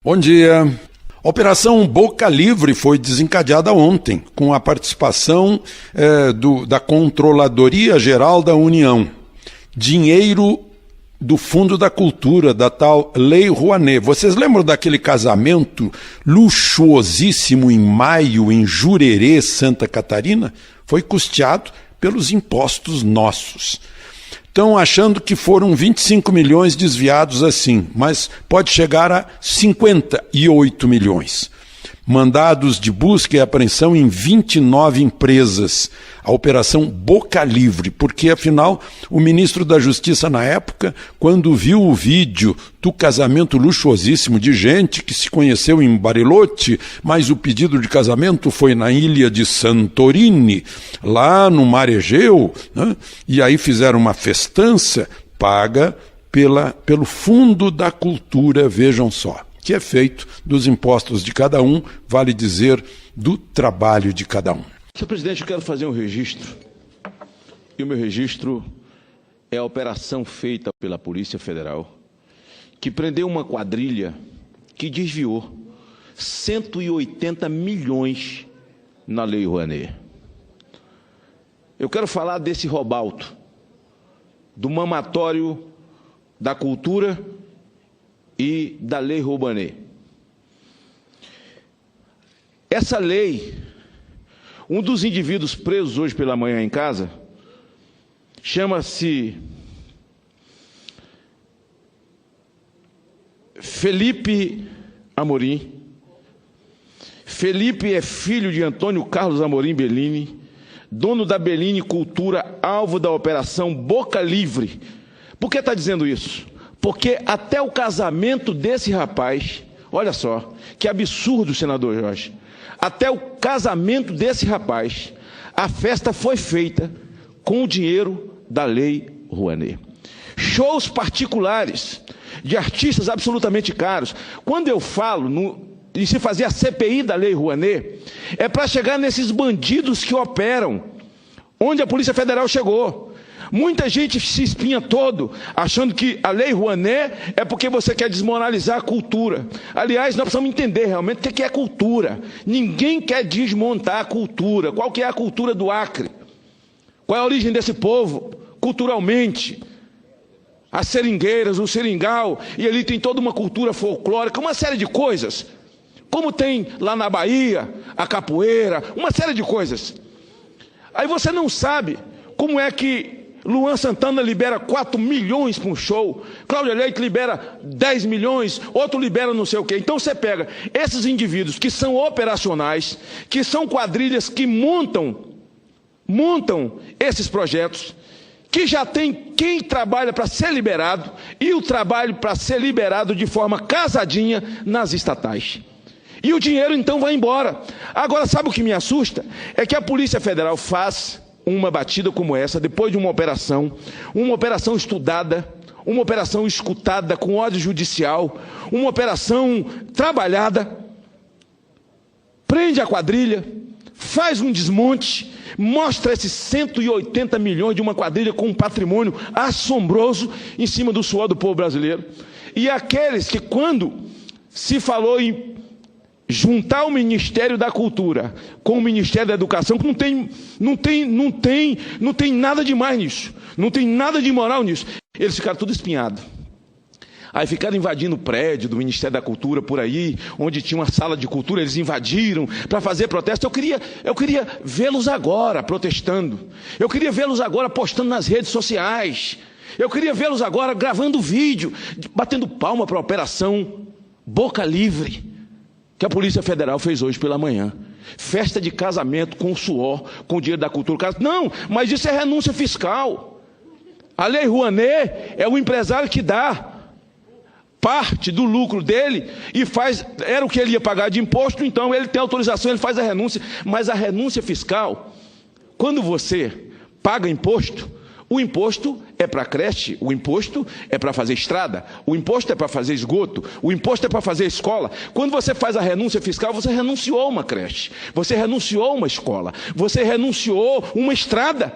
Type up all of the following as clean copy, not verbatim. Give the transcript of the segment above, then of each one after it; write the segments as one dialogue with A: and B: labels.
A: Bom dia. A Operação Boca Livre foi desencadeada ontem, com a participação da Controladoria Geral da União. Dinheiro do Fundo da Cultura, da tal Lei Rouanet. Vocês lembram daquele casamento luxuosíssimo em maio, em Jurerê, Santa Catarina? Foi custeado pelos impostos nossos. Estão achando que foram 25 milhões desviados assim, mas pode chegar a 58 milhões. Mandados de busca e apreensão em 29 empresas. A Operação Boca Livre, porque afinal o ministro da Justiça na época, quando viu o vídeo do casamento luxuosíssimo de gente que se conheceu em Bariloche, mas o pedido de casamento foi na ilha de Santorini, lá no Mar Egeu, né? E aí fizeram uma festança paga pelo Fundo da Cultura, vejam só, que é feito dos impostos de cada um, vale dizer, do trabalho de cada um.
B: Senhor presidente, eu quero fazer um registro, e o meu registro é a operação feita pela Polícia Federal, que prendeu uma quadrilha que desviou 180 milhões na Lei Rouanet. Eu quero falar desse robalto, do mamatório da cultura e da Lei Rouanet. Essa lei, um dos indivíduos presos hoje pela manhã em casa, chama-se Felipe Amorim. Felipe é filho de Antônio Carlos Amorim Bellini, dono da Bellini Cultura, alvo da Operação Boca Livre. Por que está dizendo isso? Porque até o casamento desse rapaz, olha só, que absurdo, senador Jorge, até o casamento desse rapaz, a festa foi feita com o dinheiro da Lei Rouanet. Shows particulares de artistas absolutamente caros. Quando eu falo em se fazer a CPI da Lei Rouanet, é para chegar nesses bandidos que operam, onde a Polícia Federal chegou. Muita gente se espinha todo, achando que a Lei Rouanet é porque você quer desmoralizar a cultura. Aliás, nós precisamos entender realmente o que é cultura. Ninguém quer desmontar a cultura. Qual que é a cultura do Acre? Qual é a origem desse povo, culturalmente? As seringueiras, o seringal, e ali tem toda uma cultura folclórica, uma série de coisas. Como tem lá na Bahia, a capoeira, uma série de coisas. Aí você não sabe como é que Luan Santana libera 4 milhões para um show, Cláudia Leite libera 10 milhões, outro libera não sei o quê. Então você pega esses indivíduos que são operacionais, que são quadrilhas que montam esses projetos, que já tem quem trabalha para ser liberado e o trabalho para ser liberado de forma casadinha nas estatais. E o dinheiro então vai embora. Agora, sabe o que me assusta? É que a Polícia Federal faz uma batida como essa, depois de uma operação estudada, uma operação escutada com ordem judicial, uma operação trabalhada, prende a quadrilha, faz um desmonte, mostra esses 180 milhões de uma quadrilha com um patrimônio assombroso em cima do suor do povo brasileiro. E aqueles que, quando se falou em juntar o Ministério da Cultura com o Ministério da Educação, que não tem nada de mais nisso, não tem nada de moral nisso. Eles ficaram tudo espinhados. Aí ficaram invadindo o prédio do Ministério da Cultura por aí, onde tinha uma sala de cultura, eles invadiram para fazer protesto. Eu queria vê-los agora protestando. Eu queria vê-los agora postando nas redes sociais. Eu queria vê-los agora gravando vídeo, batendo palma para a Operação Boca Livre, que a Polícia Federal fez hoje pela manhã. Festa de casamento com suor, com dinheiro da cultura. Não, mas isso é renúncia fiscal. A Lei Rouanet é o empresário que dá parte do lucro dele e faz, era o que ele ia pagar de imposto, então ele tem autorização, ele faz a renúncia. Mas a renúncia fiscal, quando você paga imposto, o imposto é para creche, o imposto é para fazer estrada, o imposto é para fazer esgoto, o imposto é para fazer escola. Quando você faz a renúncia fiscal, você renunciou uma creche, você renunciou uma escola, você renunciou uma estrada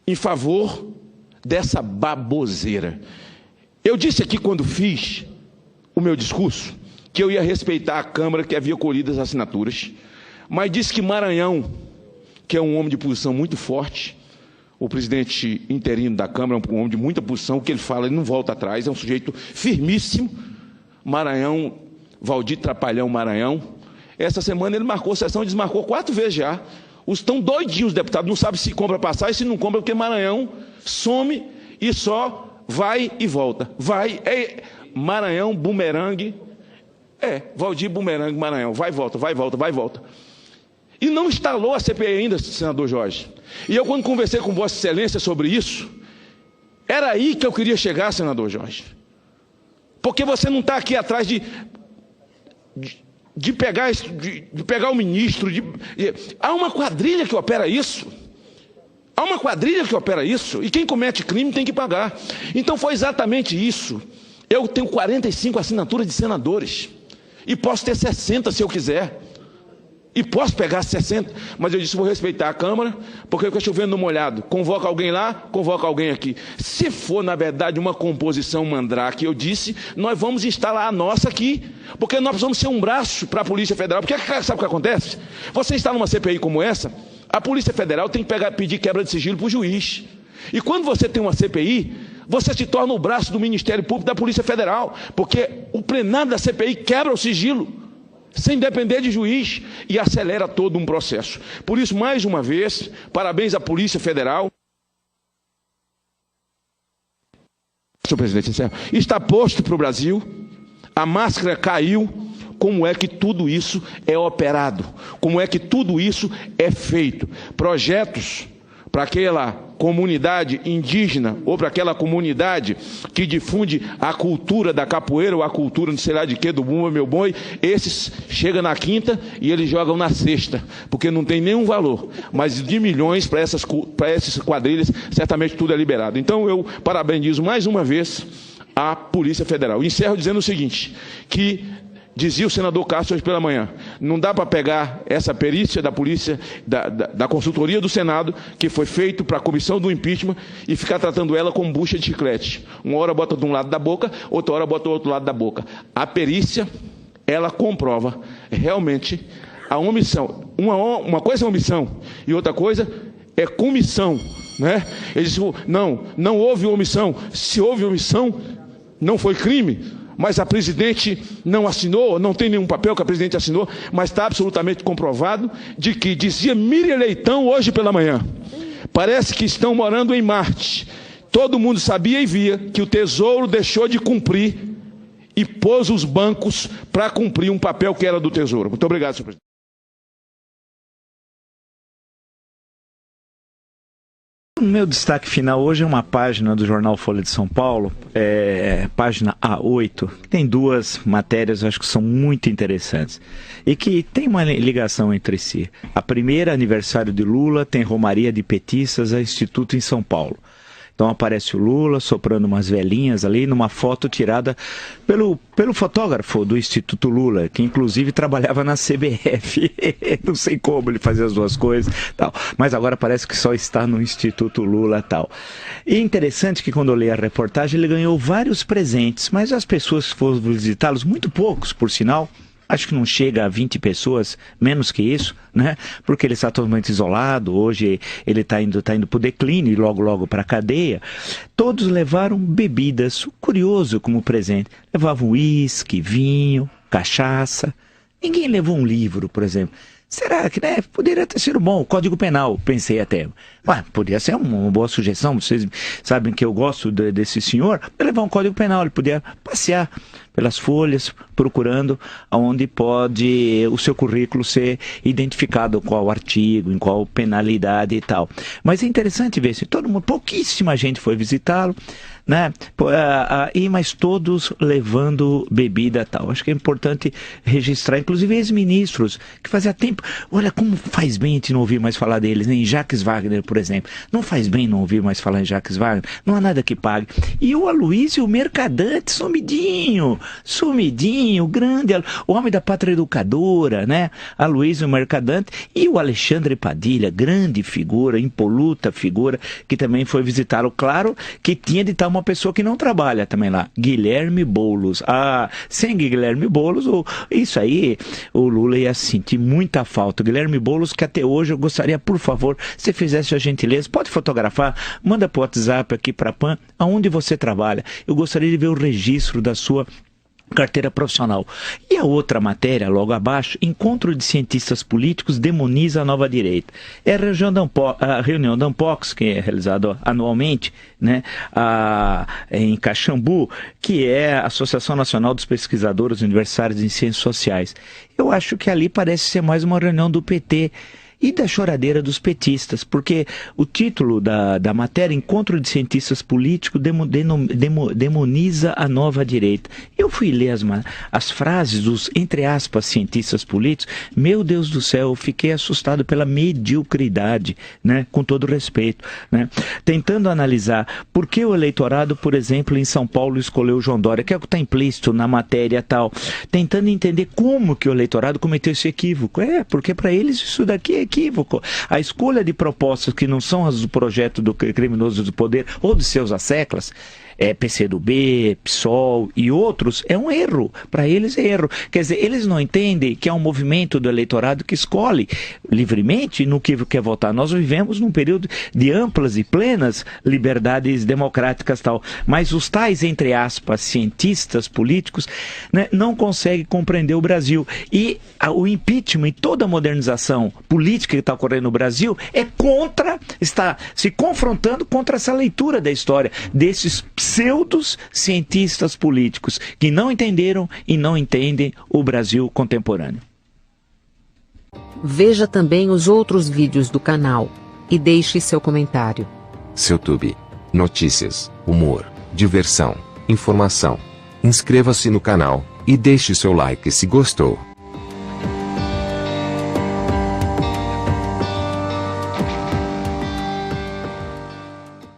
B: em favor dessa baboseira. Eu disse aqui quando fiz o meu discurso que eu ia respeitar a Câmara que havia colhido as assinaturas, mas disse que Maranhão, que é um homem de posição muito forte, o presidente interino da Câmara é um homem de muita posição, o que ele fala, ele não volta atrás, é um sujeito firmíssimo. Maranhão, Valdir Trapalhão Maranhão, essa semana ele marcou sessão, desmarcou 4 vezes já. Estão doidinhos os deputados, não sabem se compra passagem, se não compra, porque Maranhão some e só vai e volta. Vai, Maranhão, bumerangue, Valdir bumerangue, Maranhão, vai e volta, vai e volta, vai e volta. E não instalou a CPI ainda, senador Jorge. E eu, quando conversei com Vossa Excelência sobre isso, era aí que eu queria chegar, senador Jorge. Porque você não está aqui atrás de pegar o ministro. Há uma quadrilha que opera isso. Há uma quadrilha que opera isso. E quem comete crime tem que pagar. Então foi exatamente isso. Eu tenho 45 assinaturas de senadores. E posso ter 60 se eu quiser. E posso pegar 60, mas eu disse, vou respeitar a Câmara, porque eu estou chovendo no molhado. Convoca alguém lá, convoca alguém aqui. Se for, na verdade, uma composição mandrake, eu disse, nós vamos instalar a nossa aqui, porque nós precisamos ser um braço para a Polícia Federal. Porque sabe o que acontece? Você instala uma CPI como essa, a Polícia Federal tem que pedir quebra de sigilo para o juiz. E quando você tem uma CPI, você se torna o braço do Ministério Público da Polícia Federal, porque o plenário da CPI quebra o sigilo, sem depender de juiz, e acelera todo um processo. Por isso, mais uma vez, parabéns à Polícia Federal. Senhor presidente, está posto para o Brasil, a máscara caiu. Como é que tudo isso é operado? Como é que tudo isso é feito? Projetos para aquela comunidade indígena ou para aquela comunidade que difunde a cultura da capoeira ou a cultura não sei lá de quê, do bumba meu boi, esses chegam na quinta e eles jogam na sexta, porque não tem nenhum valor, mas de milhões para essas quadrilhas, certamente tudo é liberado. Então eu parabenizo mais uma vez a Polícia Federal. Encerro dizendo o seguinte, que dizia o senador Castro hoje pela manhã, não dá para pegar essa perícia da polícia, da consultoria do Senado, que foi feito para a comissão do impeachment, e ficar tratando ela como bucha de chiclete. Uma hora bota de um lado da boca, outra hora bota do outro lado da boca. A perícia, ela comprova realmente a omissão. Uma coisa é omissão e outra coisa é comissão, né? Ele disse, não houve omissão. Se houve omissão, não foi crime. Mas a presidente não assinou, não tem nenhum papel que a presidente assinou, mas está absolutamente comprovado de que, dizia Miriam Leitão hoje pela manhã, parece que estão morando em Marte. Todo mundo sabia e via que o Tesouro deixou de cumprir e pôs os bancos para cumprir um papel que era do Tesouro. Muito obrigado, senhor presidente.
C: O meu destaque final hoje é uma página do jornal Folha de São Paulo, página A8, que tem 2 matérias, acho que são muito interessantes, e que tem uma ligação entre si. A primeira, aniversário de Lula, tem romaria de petistas a Instituto em São Paulo. Então aparece o Lula soprando umas velhinhas ali numa foto tirada pelo fotógrafo do Instituto Lula, que inclusive trabalhava na CBF. Não sei como ele fazia as duas coisas, tal. Mas agora parece que só está no Instituto Lula, tal. E é interessante que quando eu li a reportagem ele ganhou vários presentes, mas as pessoas que foram visitá-los, muito poucos por sinal, acho que não chega a 20 pessoas, menos que isso, né? Porque ele está totalmente isolado, hoje ele está indo para o declínio e logo para a cadeia. Todos levaram bebidas, curioso como presente. Levavam uísque, vinho, cachaça. Ninguém levou um livro, por exemplo. Será que, né? Poderia ter sido bom, o Código Penal, pensei até. Podia ser uma boa sugestão, vocês sabem que eu gosto desse senhor, levar um Código Penal, ele podia passear pelas folhas, procurando aonde pode o seu currículo ser identificado, qual artigo, em qual penalidade e tal. Mas é interessante ver se todo mundo, pouquíssima gente foi visitá-lo, né? Mas todos levando bebida e tal. Acho que é importante registrar, inclusive ex-ministros, que fazia tempo, Olha como faz bem a gente não ouvir mais falar deles, né? Em Jacques Wagner, por exemplo. Não faz bem não ouvir mais falar em Jacques Wagner. Não há nada que pague. E o Aloysio Mercadante, sumidinho, grande, o homem da Pátria Educadora, né? Aloysio Mercadante. E o Alexandre Padilha, grande figura, impoluta figura, que também foi visitá-lo. Claro que tinha de estar uma pessoa que não trabalha também lá. Guilherme Boulos. Sem Guilherme Boulos, isso aí, o Lula ia sentir muita falta. Guilherme Boulos, que até hoje eu gostaria, por favor, se fizesse a gentileza, pode fotografar, manda para o WhatsApp aqui para a PAN, aonde você trabalha. Eu gostaria de ver o registro da sua carteira profissional. E a outra matéria, logo abaixo, encontro de cientistas políticos demoniza a nova direita. É a reunião da Ampox, que é realizada anualmente, né, em Caxambu, que é a Associação Nacional dos Pesquisadores Universitários em Ciências Sociais. Eu acho que ali parece ser mais uma reunião do PT e da choradeira dos petistas, porque o título da matéria, Encontro de Cientistas Políticos, demoniza a nova direita. Eu fui ler as frases dos, entre aspas, cientistas políticos. Meu Deus do céu, eu fiquei assustado pela mediocridade, né? Com todo respeito, né? Tentando analisar por que o eleitorado, por exemplo, em São Paulo escolheu o João Dória, que é o que está implícito na matéria tal, tentando entender como que o eleitorado cometeu esse equívoco. Porque para eles isso daqui é equívoco. A escolha de propostas que não são as do projeto do criminoso do poder ou de seus asseclas, PCdoB, PSOL e outros, é um erro. Para eles é erro. Quer dizer, eles não entendem que é um movimento do eleitorado que escolhe livremente no que quer votar. Nós vivemos num período de amplas e plenas liberdades democráticas tal. Mas os tais, entre aspas, cientistas políticos, né, não conseguem compreender o Brasil. E o impeachment e toda a modernização política que está ocorrendo no Brasil está se confrontando contra essa leitura da história desses pseudos cientistas políticos que não entenderam e não entendem o Brasil contemporâneo.
D: Veja também os outros vídeos do canal e deixe seu comentário.
E: SeuTube. Notícias, humor, diversão, informação. Inscreva-se no canal e deixe seu like se gostou.